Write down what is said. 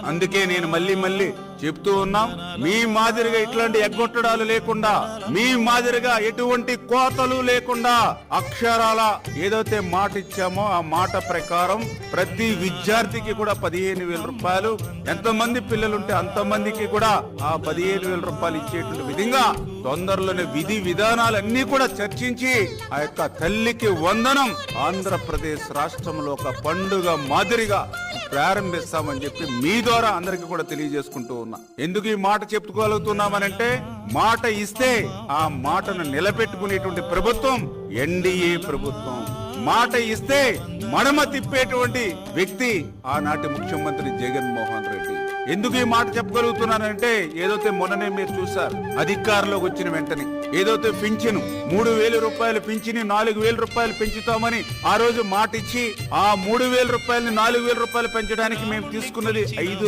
అందుకే నేను మళ్ళీ చెప్తూ ఉన్నాం, మీ మాదిరిగా ఇట్లాంటి ఎగ్గొట్టడాలు లేకుండా, మీ మాదిరిగా ఎటువంటి కోతలు లేకుండా అక్షరాల ఏదైతే మాట ఇచ్చామో ఆ మాట ప్రకారం ప్రతి విద్యార్థికి కూడా 15,000 రూపాయలు, ఎంతమంది పిల్లలుంటే అంతమందికి కూడా ఆ 15,000 రూపాయలు ఇచ్చేటువంటి విధంగా తొందరలోనే విధి విధానాలన్నీ కూడా చర్చించి ఆ యొక్క తల్లికి వందనం ఆంధ్రప్రదేశ్ రాష్ట్రంలో ఒక పండుగ మాదిరిగా ప్రారంభిస్తామని చెప్పి మీ ద్వారా అందరికీ కూడా తెలియజేసుకుంటూ ఉన్నా. ఎందుకు ఈ మాట చెప్పుకోగలుగుతున్నామనంటే, మాట ఇస్తే ఆ మాటను నిలబెట్టుకునేటువంటి ప్రభుత్వం ఎన్డీఏ ప్రభుత్వం. మాట ఇస్తే మడమ తిప్పేటువంటి వ్యక్తి ఆనాటి ముఖ్యమంత్రి జగన్మోహన్ రెడ్డి. ఎందుకు ఈ మాట చెప్పగలుగుతున్నానంటే, ఏదైతే మొన్ననే మీరు చూసారు, అధికారంలోకి వచ్చిన వెంటనే ఏదైతే పింఛను 3,000 రూపాయలు పింఛని 4,000 రూపాయలు పెంచుతామని ఆ రోజు మాట ఇచ్చి, ఆ 3,000 రూపాయలని 4,000 రూపాయలు పెంచడానికి మేము తీసుకున్నది 5